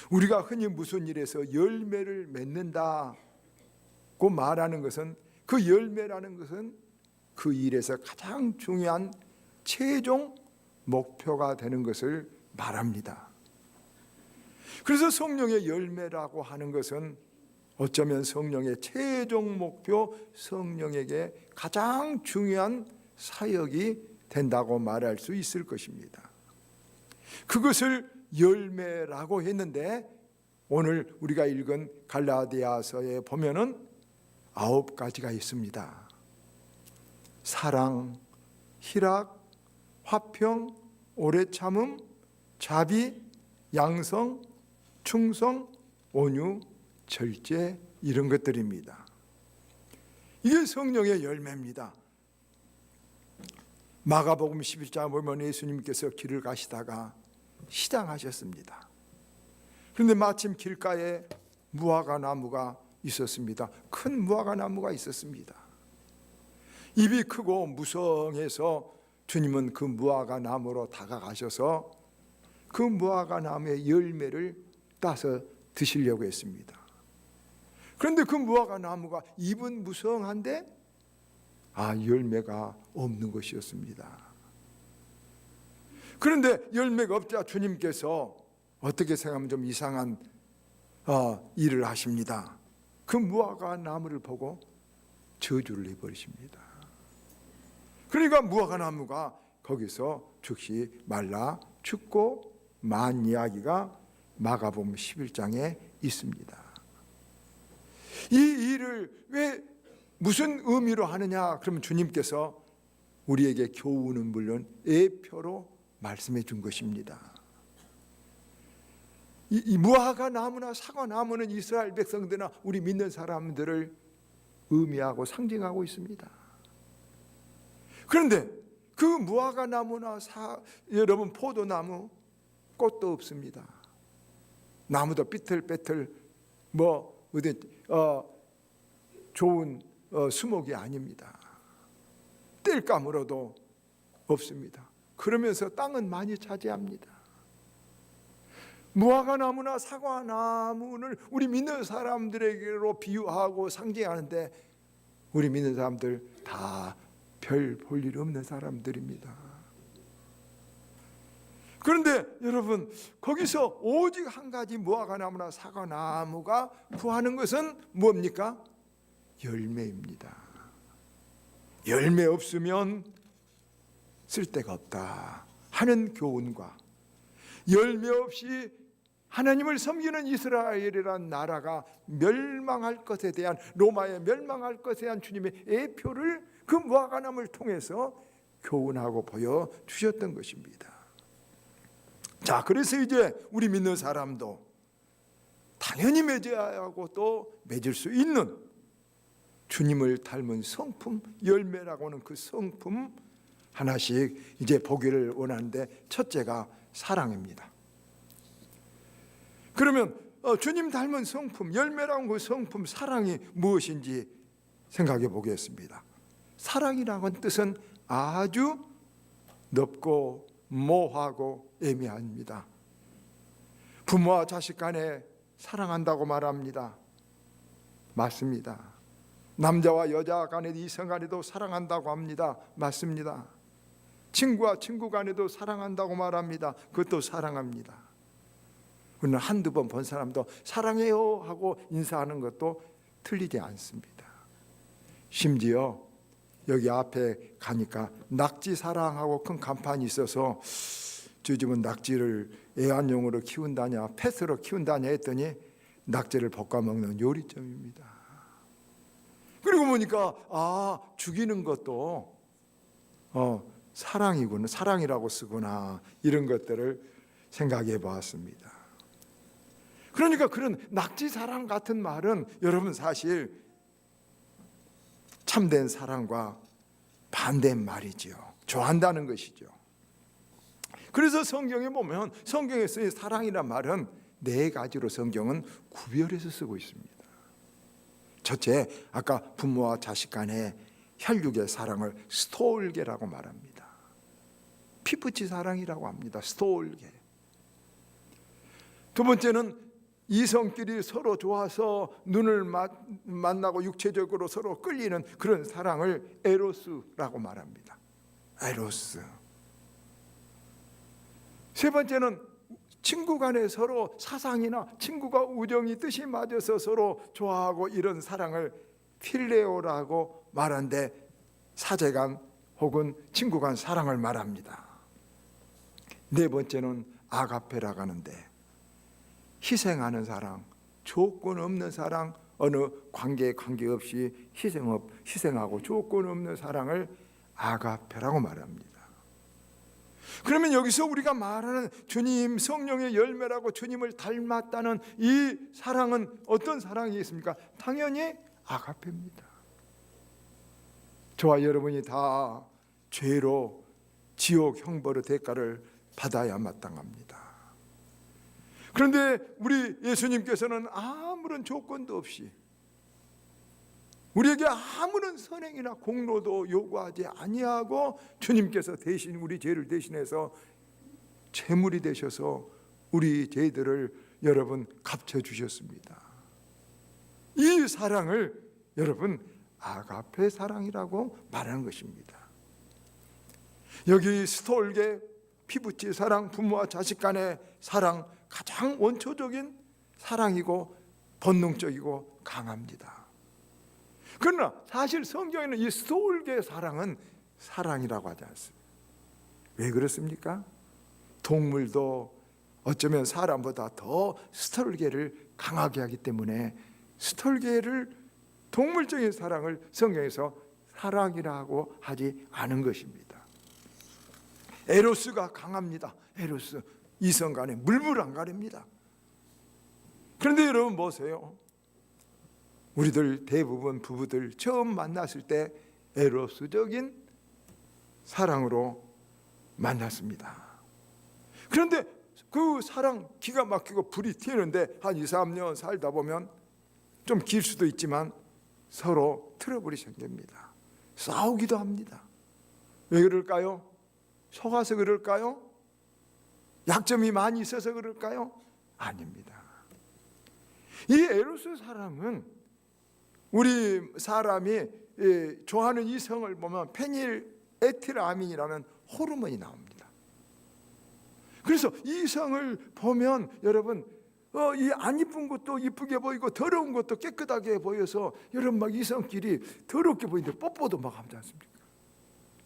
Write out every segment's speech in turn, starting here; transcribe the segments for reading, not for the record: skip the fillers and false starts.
우리가 흔히 무슨 일에서 열매를 맺는다고 말하는 것은, 그 열매라는 것은 그 일에서 가장 중요한 최종 목표가 되는 것을 말합니다. 그래서 성령의 열매라고 하는 것은 어쩌면 성령의 최종 목표, 성령에게 가장 중요한 사역이 된다고 말할 수 있을 것입니다. 그것을 열매라고 했는데, 오늘 우리가 읽은 갈라디아서에 보면은 9가지가 있습니다. 사랑, 희락, 화평, 오래 참음, 자비, 양성, 충성, 온유, 절제, 이런 것들입니다. 이게 성령의 열매입니다. 마가복음 11장 보면 예수님께서 길을 가시다가 시장하셨습니다. 그런데 마침 길가에 무화과 나무가 있었습니다. 큰 무화과 나무가 있었습니다. 잎이 크고 무성해서 주님은 그 무화과 나무로 다가가셔서 그 무화과 나무의 열매를 따서 드시려고 했습니다. 그런데 그 무화과 나무가 잎은 무성한데 열매가 없는 것이었습니다. 그런데 열매가 없자 주님께서 어떻게 생각하면 좀 이상한 일을 하십니다. 그 무화과 나무를 보고 저주를 해버리십니다. 그러니까 무화과 나무가 거기서 즉시 말라 죽고 만 이야기가 마가복음 11장에 있습니다. 이 일을 왜 무슨 의미로 하느냐? 그러면 주님께서 우리에게 교훈은 물론 예표로 말씀해 준 것입니다. 이 무화과 나무나 사과 나무는 이스라엘 백성들이나 우리 믿는 사람들을 의미하고 상징하고 있습니다. 그런데 그 무화과 나무나 여러분 포도나무 꽃도 없습니다. 나무도 삐틀빼틀 어디 좋은 수목이 아닙니다. 땔감으로도 없습니다. 그러면서 땅은 많이 차지합니다. 무화과 나무나 사과 나무를 우리 믿는 사람들에게로 비유하고 상징하는데, 우리 믿는 사람들 다 별 볼 일 없는 사람들입니다. 그런데 여러분, 거기서 오직 한 가지 무화과 나무나 사과 나무가 구하는 것은 뭡니까? 열매입니다. 열매 없으면 쓸데가 없다 하는 교훈과, 열매 없이 하나님을 섬기는 이스라엘이라는 나라가 멸망할 것에 대한, 로마에 멸망할 것에 대한 주님의 예표를 그 무화과 나무를 통해서 교훈하고 보여주셨던 것입니다. 자, 그래서 이제 우리 믿는 사람도 당연히 맺어야 하고 또 맺을 수 있는 주님을 닮은 성품, 열매라고 하는 그 성품 하나씩 이제 보기를 원하는데, 첫째가 사랑입니다. 그러면 주님 닮은 성품, 열매라는 그 성품, 사랑이 무엇인지 생각해 보겠습니다. 사랑이라는 뜻은 아주 넓고 모호하고 애매합니다. 부모와 자식 간에 사랑한다고 말합니다. 맞습니다. 남자와 여자 간에, 이성 간에도 사랑한다고 합니다. 맞습니다. 친구와 친구 간에도 사랑한다고 말합니다. 그것도 사랑합니다. 그러나 한두 번 본 사람도 사랑해요 하고 인사하는 것도 틀리지 않습니다. 심지어 여기 앞에 가니까 낙지 사랑하고 큰 간판이 있어서 저 집은 낙지를 애완용으로 키운다냐, 펫으로 키운다냐 했더니 낙지를 볶아 먹는 요리점입니다. 그리고 보니까 죽이는 것도 사랑이구나, 사랑이라고 쓰구나, 이런 것들을 생각해 보았습니다. 그러니까 그런 낙지 사랑 같은 말은 여러분 사실 참된 사랑과 반대인 말이죠. 좋아한다는 것이죠. 그래서 성경에 보면, 성경에 쓰인 사랑이란 말은 4가지로 성경은 구별해서 쓰고 있습니다. 첫째, 아까 부모와 자식 간의 혈육의 사랑을 스토르게라고 말합니다. 피부치 사랑이라고 합니다. 스토르게. 두 번째는 이성끼리 서로 좋아서 눈을 만나고 육체적으로 서로 끌리는 그런 사랑을 에로스라고 말합니다. 에로스. 세 번째는 친구 간에 서로 사상이나 친구가 우정이 뜻이 맞아서 서로 좋아하고 이런 사랑을 필레오라고 말하는데 사제간 혹은 친구 간 사랑을 말합니다. 네 번째는 아가페라고 하는데 희생하는 사랑, 조건 없는 사랑, 어느 관계에 관계없이 희생하고 조건 없는 사랑을 아가페라고 말합니다. 그러면 여기서 우리가 말하는 주님 성령의 열매라고 주님을 닮았다는 이 사랑은 어떤 사랑이 있습니까? 당연히 아가페입니다. 저와 여러분이 다 죄로 지옥 형벌의 대가를 받아야 마땅합니다. 그런데 우리 예수님께서는 아무런 조건도 없이 우리에게 아무런 선행이나 공로도 요구하지 아니하고 주님께서 대신 우리 죄를 대신해서 제물이 되셔서 우리 죄들을 여러분 갚아주셨습니다. 이 사랑을 여러분 아가페 사랑이라고 말하는 것입니다. 여기 스톨게 피부치 사랑, 부모와 자식 간의 사랑, 가장 원초적인 사랑이고 본능적이고 강합니다. 그러나 사실 성경에는 이 스톨게 사랑은 사랑이라고 하지 않습니다. 왜 그렇습니까? 동물도 어쩌면 사람보다 더 스톨게를 강하게 하기 때문에 스톨게를 동물적인 사랑을 성경에서 사랑이라고 하지 않은 것입니다. 에로스가 강합니다. 에로스 이성 간에 물불 안 가립니다. 그런데 여러분 보세요. 우리들 대부분 부부들 처음 만났을 때 에로스적인 사랑으로 만났습니다. 그런데 그 사랑 기가 막히고 불이 튀는데 한 2, 3년 살다 보면 좀 길 수도 있지만 서로 트러블이 생깁니다. 싸우기도 합니다. 왜 그럴까요? 속아서 그럴까요? 약점이 많이 있어서 그럴까요? 아닙니다. 이 에로스 사랑은 우리 사람이 좋아하는 이성을 보면 페닐에틸아민이라는 호르몬이 나옵니다. 그래서 이성을 보면 여러분 이 안 이쁜 것도 이쁘게 보이고 더러운 것도 깨끗하게 보여서 여러분 막 이성끼리 더럽게 보이는데 뽀뽀도 막 하지 않습니까?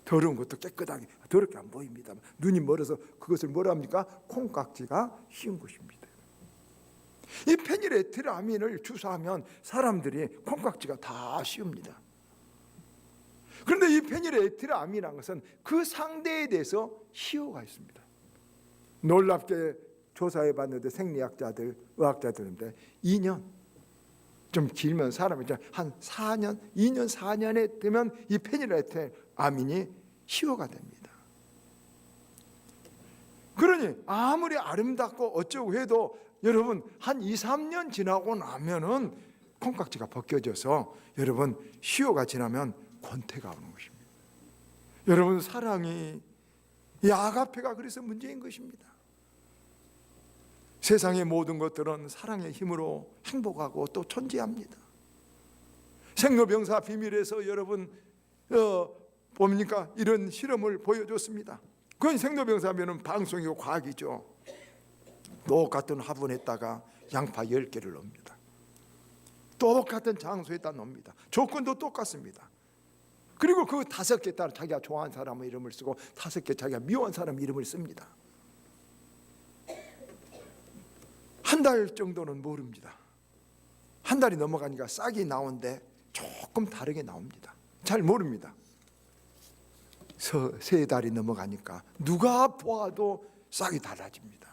더러운 것도 깨끗하게 더럽게 안 보입니다. 눈이 멀어서 그것을 뭐라 합니까? 콩깍지가 씌운 것입니다. 이 페닐에틸아민을 주사하면 사람들이 콩깍지가 다 씌웁니다. 그런데 이 페닐에틸아민이라는 것은 그 상대에 대해서 희호가 있습니다. 놀랍게 조사해 봤는데 생리학자들, 의학자들인데 2년 좀 길면 사람이 한 4년, 2년, 4년에 되면 이 페닐에틸아민이 희호가 됩니다. 그러니 아무리 아름답고 어쩌고 해도 여러분 한 2, 3년 지나고 나면은 콩깍지가 벗겨져서 여러분 희호가 지나면 권태가 오는 것입니다. 여러분 사랑이 이 아가페가 그래서 문제인 것입니다. 세상의 모든 것들은 사랑의 힘으로 행복하고 또 존재합니다. 생로병사 비밀에서 여러분 뭡니까? 이런 실험을 보여줬습니다. 그건 생로병사면은 방송이고 과학이죠. 똑같은 화분에다가 양파 10개를 넣습니다. 똑같은 장소에다 넣습니다. 조건도 똑같습니다. 그리고 그 5개 따라 자기가 좋아하는 사람의 이름을 쓰고 5개 자기가 미워하는 사람 이름을 씁니다. 한 달 정도는 모릅니다. 한 달이 넘어가니까 싹이 나오는데 조금 다르게 나옵니다. 잘 모릅니다. 3달이 넘어가니까 누가 보아도 싹이 달라집니다.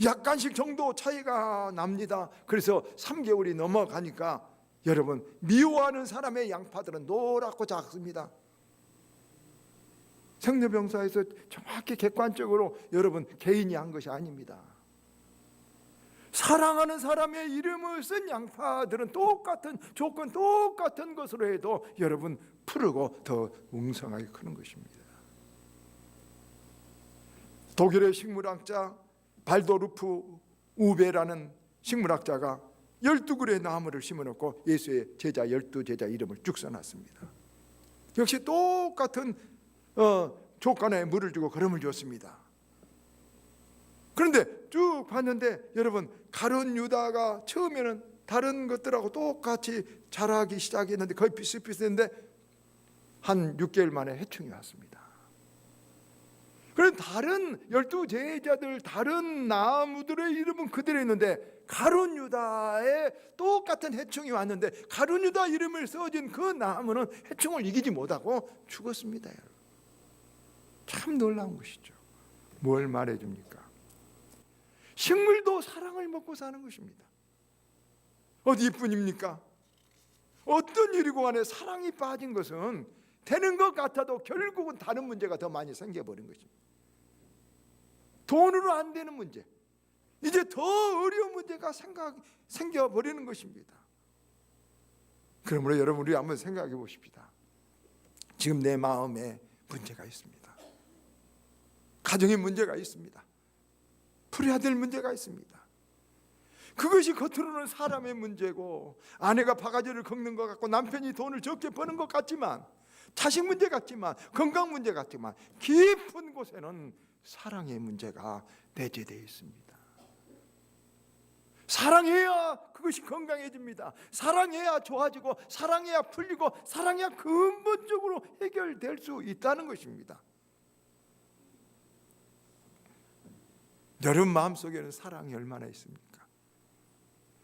약간씩 정도 차이가 납니다. 그래서 3개월이 넘어가니까 여러분 미워하는 사람의 양파들은 노랗고 작습니다. 생로병사에서 정확히 객관적으로 여러분 개인이 한 것이 아닙니다. 사랑하는 사람의 이름을 쓴 양파들은 똑같은 조건 똑같은 것으로 해도 여러분 푸르고 더 웅성하게 크는 것입니다. 독일의 식물학자 발도르프 우베라는 식물학자가 12그루의 나무를 심어놓고 예수의 제자 12제자 이름을 쭉 써놨습니다. 역시 똑같은 조건에 물을 주고 거름을 줬습니다. 그런데 쭉 봤는데 여러분, 가룟 유다가 처음에는 다른 것들하고 똑같이 자라기 시작했는데 거의 비슷비슷했는데 한 6개월 만에 해충이 왔습니다. 그래서 다른 12제자들 다른 나무들의 이름은 그대로 있는데 가룟 유다에 똑같은 해충이 왔는데 가룟 유다 이름을 써진 그 나무는 해충을 이기지 못하고 죽었습니다. 참 놀라운 것이죠. 뭘 말해줍니까? 식물도 사랑을 먹고 사는 것입니다. 어디뿐입니까? 어떤 일이고 간에 사랑이 빠진 것은 되는 것 같아도 결국은 다른 문제가 더 많이 생겨버린 것입니다. 돈으로 안 되는 문제, 이제 더 어려운 문제가 생겨버리는 것입니다. 그러므로 여러분, 우리 한번 생각해 보십시다. 지금 내 마음에 문제가 있습니다. 가정에 문제가 있습니다. 풀어야 될 문제가 있습니다. 그것이 겉으로는 사람의 문제고 아내가 바가지를 긁는 것 같고 남편이 돈을 적게 버는 것 같지만, 자식 문제 같지만, 건강 문제 같지만 깊은 곳에는 사랑의 문제가 내재되어 있습니다. 사랑해야 그것이 건강해집니다. 사랑해야 좋아지고, 사랑해야 풀리고, 사랑해야 근본적으로 해결될 수 있다는 것입니다. 여러분 마음속에는 사랑이 얼마나 있습니까?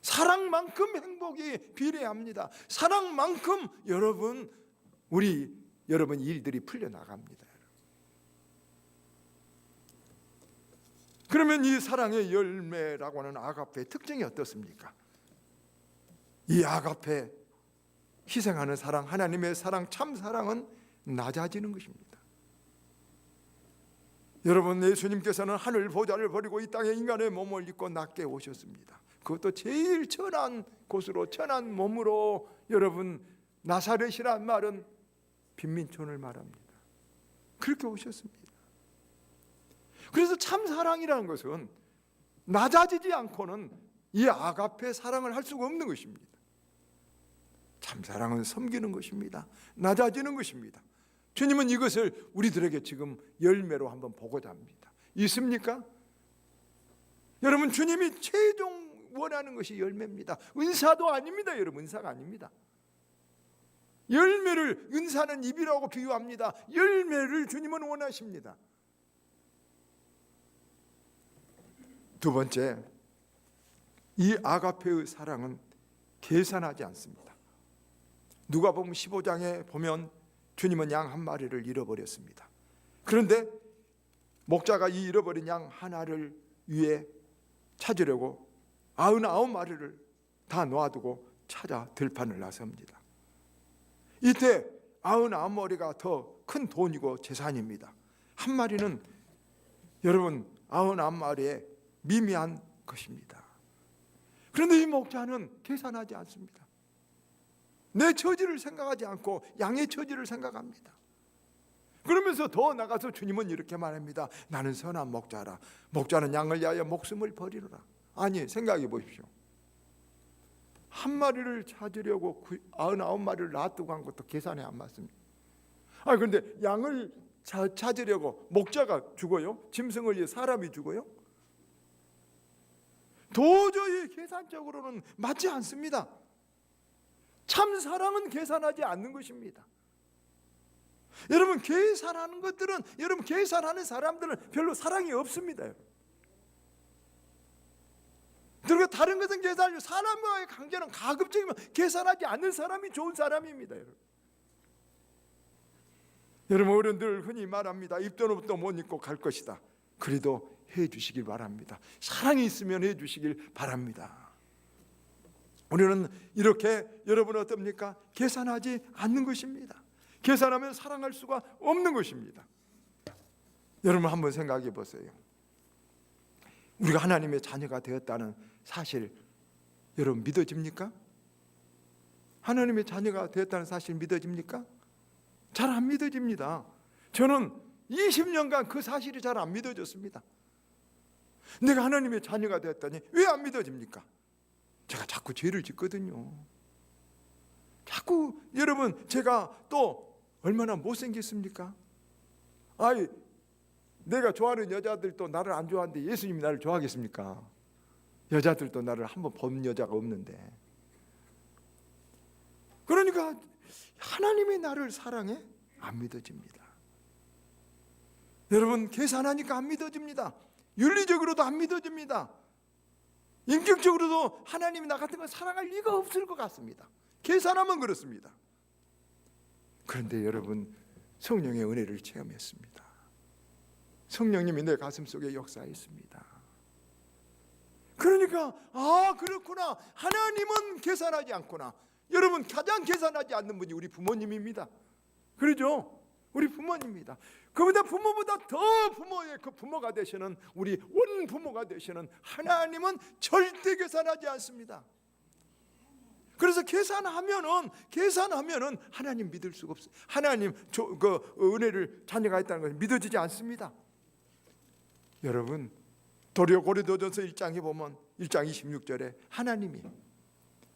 사랑만큼 행복이 비례합니다. 사랑만큼 여러분 일들이 풀려나갑니다. 그러면 이 사랑의 열매라고 하는 아가페의 특징이 어떻습니까? 이 아가페, 희생하는 사랑, 하나님의 사랑, 참 사랑은 낮아지는 것입니다. 여러분, 예수님께서는 하늘 보좌를 버리고 이 땅에 인간의 몸을 입고 낮게 오셨습니다. 그것도 제일 천한 곳으로, 천한 몸으로. 여러분, 나사렛이란 말은 빈민촌을 말합니다. 그렇게 오셨습니다. 그래서 참 사랑이라는 것은 낮아지지 않고는 이 아가페 사랑을 할 수가 없는 것입니다. 참 사랑은 섬기는 것입니다. 낮아지는 것입니다. 주님은 이것을 우리들에게 지금 열매로 한번 보고자 합니다. 있습니까? 여러분, 주님이 최종 원하는 것이 열매입니다. 은사도 아닙니다. 여러분, 은사가 아닙니다. 열매를, 은사는 입이라고 비유합니다. 열매를 주님은 원하십니다. 두 번째, 이 아가페의 사랑은 계산하지 않습니다. 누가복음 15장에 보면 주님은 양 한 마리를 잃어버렸습니다. 그런데 목자가 이 잃어버린 양 하나를 위해 찾으려고 99마리를 다 놓아두고 찾아 들판을 나섭니다. 이때 99마리가 더 큰 돈이고 재산입니다. 한 마리는 여러분 99마리의 미미한 것입니다. 그런데 이 목자는 계산하지 않습니다. 내 처지를 생각하지 않고 양의 처지를 생각합니다. 그러면서 더 나가서 주님은 이렇게 말합니다. 나는 선한 목자라. 목자는 양을 위하여 목숨을 버리노라. 아니, 생각해 보십시오. 한 마리를 찾으려고 99마리를 놔두고 한 것도 계산에 안 맞습니다. 그런데 양을 찾으려고 목자가 죽어요? 짐승을 위해 사람이 죽어요? 도저히 계산적으로는 맞지 않습니다. 참 사랑은 계산하지 않는 것입니다. 여러분, 계산하는 것들은, 여러분 계산하는 사람들은 별로 사랑이 없습니다. 그리고 다른 것은 계산하죠. 사람과의 관계는 가급적이면 계산하지 않는 사람이 좋은 사람입니다. 여러분, 어른들 흔히 말합니다. 입던 옷도 못 입고 갈 것이다. 그래도 해주시길 바랍니다. 사랑이 있으면 해주시길 바랍니다. 우리는 이렇게, 여러분 어떻습니까? 계산하지 않는 것입니다. 계산하면 사랑할 수가 없는 것입니다. 여러분 한번 생각해 보세요. 우리가 하나님의 자녀가 되었다는 사실 여러분 믿어집니까? 하나님의 자녀가 되었다는 사실 믿어집니까? 잘 안 믿어집니다. 저는 20년간 그 사실이 잘 안 믿어졌습니다. 내가 하나님의 자녀가 되었다니 왜 안 믿어집니까? 제가 자꾸 죄를 짓거든요. 자꾸 여러분 제가 또 얼마나 못생겼습니까? 아이, 내가 좋아하는 여자들도 나를 안 좋아하는데 예수님이 나를 좋아하겠습니까? 여자들도 나를 한번 본 여자가 없는데. 그러니까 하나님이 나를 사랑해? 안 믿어집니다. 여러분, 계산하니까 안 믿어집니다. 윤리적으로도 안 믿어집니다. 인격적으로도 하나님이 나 같은 걸 사랑할 리가 없을 것 같습니다. 계산하면 그렇습니다. 그런데 여러분, 성령의 은혜를 체험했습니다. 성령님이 내 가슴 속에 역사했습니다. 그러니까 그렇구나. 하나님은 계산하지 않구나. 여러분, 가장 계산하지 않는 분이 우리 부모님입니다. 그러죠? 우리 부모님입니다. 그보다 부모보다 더 부모의 그 부모가 되시는 우리 원 부모가 되시는 하나님은 절대 계산하지 않습니다. 그래서 계산하면은 하나님 믿을 수가 없어요. 하나님 그 은혜를 자녀가 있다는 것은 믿어지지 않습니다. 여러분, 도리어 고린도전서 1장에 보면 1장 26절에 하나님이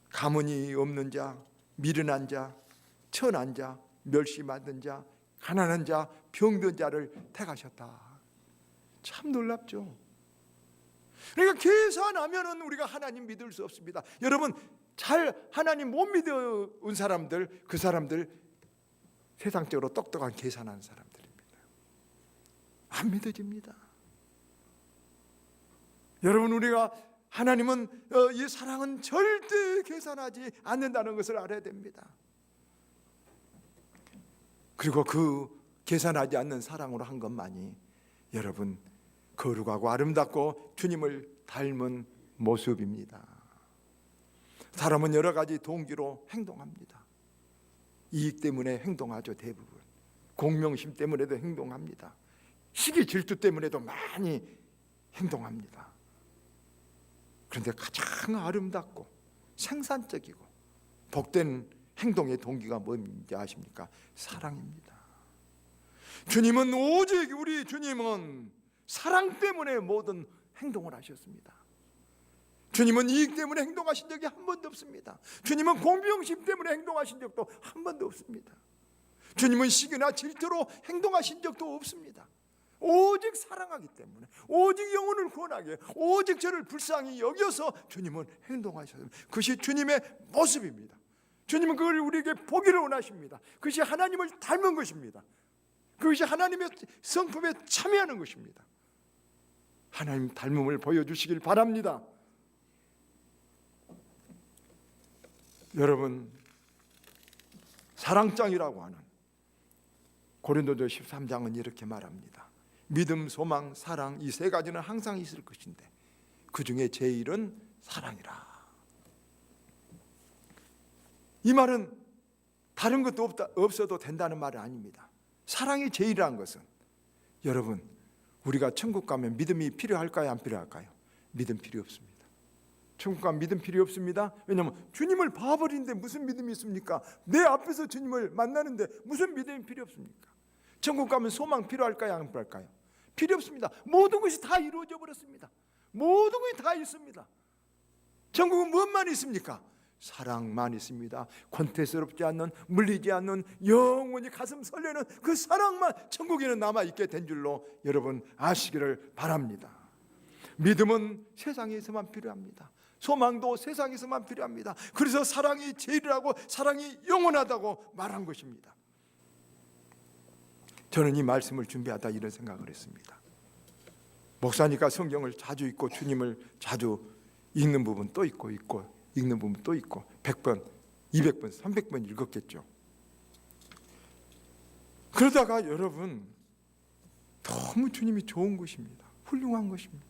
가문이 없는 자, 미련한 자, 천한 자, 멸시받은 자, 가난한 자, 병든 자를 택하셨다. 참 놀랍죠. 그러니까 계산하면은 우리가 하나님 믿을 수 없습니다. 여러분, 잘 하나님 못 믿어온 사람들, 그 사람들 세상적으로 똑똑한 계산하는 사람들입니다. 안 믿어집니다. 여러분, 우리가 하나님은 이 사랑은 절대 계산하지 않는다는 것을 알아야 됩니다. 그리고 그 계산하지 않는 사랑으로 한 것만이 여러분 거룩하고 아름답고 주님을 닮은 모습입니다. 사람은 여러 가지 동기로 행동합니다. 이익 때문에 행동하죠. 대부분 공명심 때문에도 행동합니다. 시기 질투 때문에도 많이 행동합니다. 그런데 가장 아름답고 생산적이고 복된 행동의 동기가 뭔지 아십니까? 사랑입니다. 주님은 오직 우리 주님은 사랑 때문에 모든 행동을 하셨습니다. 주님은 이익 때문에 행동하신 적이 한 번도 없습니다. 주님은 공평심 때문에 행동하신 적도 한 번도 없습니다. 주님은 시기나 질투로 행동하신 적도 없습니다. 오직 사랑하기 때문에, 오직 영혼을 구원하게, 오직 저를 불쌍히 여겨서 주님은 행동하셨습니다. 그것이 주님의 모습입니다. 주님은 그걸 우리에게 보기를 원하십니다. 그것이 하나님을 닮은 것입니다. 그것이 하나님의 성품에 참여하는 것입니다. 하나님 닮음을 보여주시길 바랍니다. 여러분, 사랑장이라고 하는 고린도서 13장은 이렇게 말합니다. 믿음, 소망, 사랑, 이 세 가지는 항상 있을 것인데 그 중에 제일은 사랑이라. 이 말은 다른 것도 없어도 된다는 말은 아닙니다. 사랑이 제일이라는 것은 여러분, 우리가 천국 가면 믿음이 필요할까요? 안 필요할까요? 믿음 필요 없습니다. 천국 가면 믿음 필요 없습니다. 왜냐하면 주님을 봐버리는데 무슨 믿음이 있습니까? 내 앞에서 주님을 만나는데 무슨 믿음이 필요 없습니까? 천국 가면 소망 필요할까요? 안 필요할까요? 필요 없습니다. 모든 것이 다 이루어져 버렸습니다. 모든 것이 다 있습니다. 천국은 무엇만 있습니까? 사랑만 있습니다. 권태스럽지 않는, 물리지 않는, 영원히 가슴 설레는 그 사랑만 천국에는 남아있게 된 줄로 여러분 아시기를 바랍니다. 믿음은 세상에서만 필요합니다. 소망도 세상에서만 필요합니다. 그래서 사랑이 제일이라고, 사랑이 영원하다고 말한 것입니다. 저는 이 말씀을 준비하다 이런 생각을 했습니다. 목사니까 성경을 자주 읽고 주님을 자주 읽는 부분 또 있고 읽는 부분 또 있고 100번, 200번, 300번 읽었겠죠. 그러다가 여러분 너무 주님이 좋은 것입니다. 훌륭한 것입니다.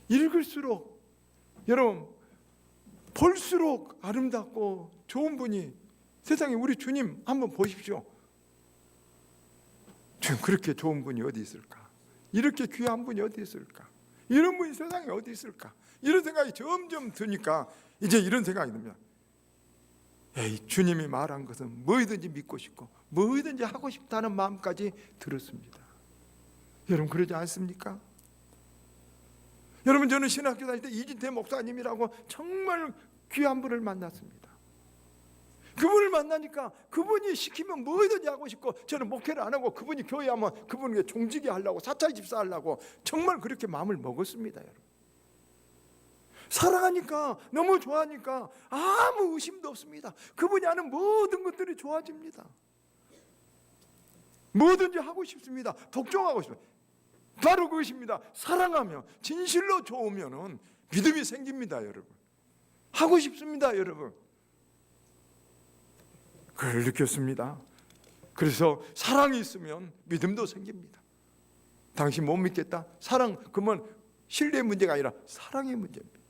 읽을수록 여러분 볼수록 아름답고 좋은 분이 세상에 우리 주님 한번 보십시오. 주님 그렇게 좋은 분이 어디 있을까? 이렇게 귀한 분이 어디 있을까? 이런 분이 세상에 어디 있을까? 이런 생각이 점점 드니까 이제 이런 생각이 듭니다. 에이, 주님이 말한 것은 뭐든지 믿고 싶고 뭐든지 하고 싶다는 마음까지 들었습니다. 여러분 그러지 않습니까? 여러분, 저는 신학교 다닐 때 이진태 목사님이라고 정말 귀한 분을 만났습니다. 그분을 만나니까 그분이 시키면 뭐든지 하고 싶고, 저는 목회를 안 하고 그분이 교회 하면 그분에게 종지게 하려고, 사찰 집사 하려고 정말 그렇게 마음을 먹었습니다. 여러분, 사랑하니까, 너무 좋아하니까 아무 의심도 없습니다. 그분이 하는 모든 것들이 좋아집니다. 뭐든지 하고 싶습니다. 독종하고 싶습니다. 바로 그것입니다. 사랑하며 진실로 좋으면은 믿음이 생깁니다. 여러분, 하고 싶습니다. 여러분, 그걸 느꼈습니다. 그래서 사랑이 있으면 믿음도 생깁니다. 당신 못 믿겠다? 사랑, 그러면 신뢰의 문제가 아니라 사랑의 문제입니다.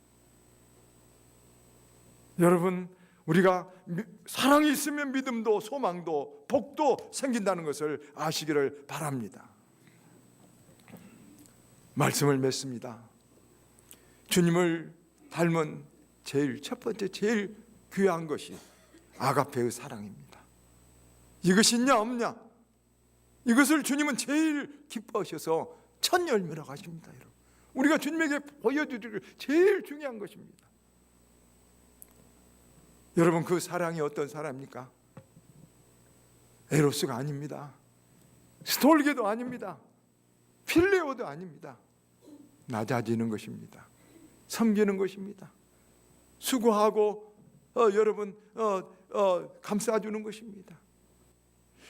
여러분, 우리가 사랑이 있으면 믿음도 소망도 복도 생긴다는 것을 아시기를 바랍니다. 말씀을 맺습니다. 주님을 닮은 제일 첫 번째, 제일 귀한 것이 아가페의 사랑입니다. 이것이 있냐 없냐, 이것을 주님은 제일 기뻐하셔서 첫 열매라고 하십니다. 여러분, 우리가 주님에게 보여드릴 제일 중요한 것입니다. 여러분, 그 사랑이 어떤 사랑입니까? 에로스가 아닙니다. 스톨게도 아닙니다. 필레오도 아닙니다. 낮아지는 것입니다. 섬기는 것입니다. 수고하고 여러분 감싸주는 것입니다.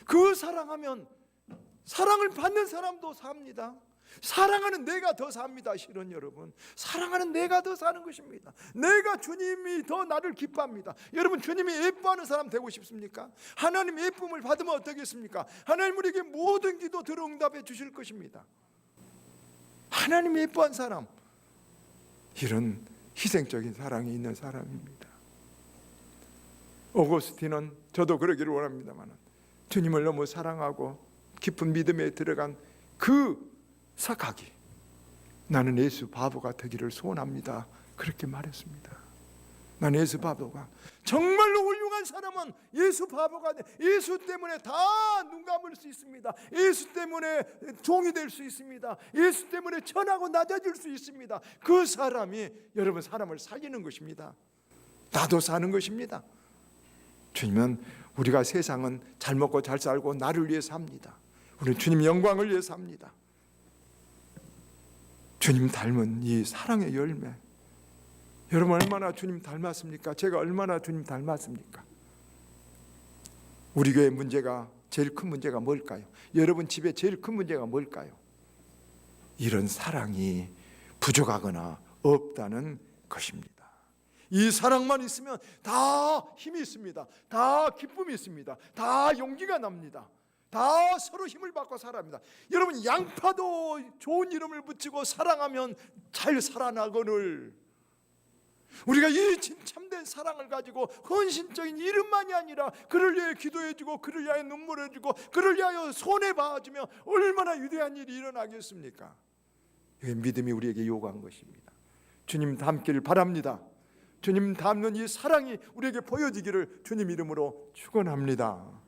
그 사랑하면 사랑을 받는 사람도 삽니다. 사랑하는 내가 더 삽니다. 실은 여러분, 사랑하는 내가 더 사는 것입니다. 내가 주님이 더 나를 기뻐합니다. 여러분, 주님이 예뻐하는 사람 되고 싶습니까? 하나님의 예쁨을 받으면 어떻겠습니까? 하나님 우리에게 모든 기도 들어 응답해 주실 것입니다. 하나님 예뻐한 사람, 이런 희생적인 사랑이 있는 사람입니다. 오거스틴은, 저도 그러기를 원합니다만, 주님을 너무 사랑하고 깊은 믿음에 들어간 그 사각이, 나는 예수 바보가 되기를 소원합니다, 그렇게 말했습니다. 나는 예수 바보가, 정말로 훌륭한 사람은 예수 바보가 돼. 예수 때문에 다 눈 감을 수 있습니다. 예수 때문에 종이 될 수 있습니다. 예수 때문에 천하고 낮아질 수 있습니다. 그 사람이 여러분 사람을 살리는 것입니다. 나도 사는 것입니다. 주님은, 우리가 세상은 잘 먹고 잘 살고 나를 위해 삽니다. 우리는 주님 영광을 위해 삽니다. 주님 닮은 이 사랑의 열매, 여러분 얼마나 주님 닮았습니까? 제가 얼마나 주님 닮았습니까? 우리 교회 문제가, 제일 큰 문제가 뭘까요? 여러분 집에 제일 큰 문제가 뭘까요? 이런 사랑이 부족하거나 없다는 것입니다. 이 사랑만 있으면 다 힘이 있습니다. 다 기쁨이 있습니다. 다 용기가 납니다. 다 서로 힘을 받고 살아갑니다. 여러분, 양파도 좋은 이름을 붙이고 사랑하면 잘 살아나거늘, 우리가 이 참된 사랑을 가지고 헌신적인 이름만이 아니라 그를 위해 기도해주고, 그를 위하여 눈물 흘려주고, 그를 위하여 손에 봐주며 얼마나 위대한 일이 일어나겠습니까? 이게 믿음이 우리에게 요구한 것입니다. 주님 닮기를 바랍니다. 주님 닮는 이 사랑이 우리에게 보여지기를 주님 이름으로 축원합니다.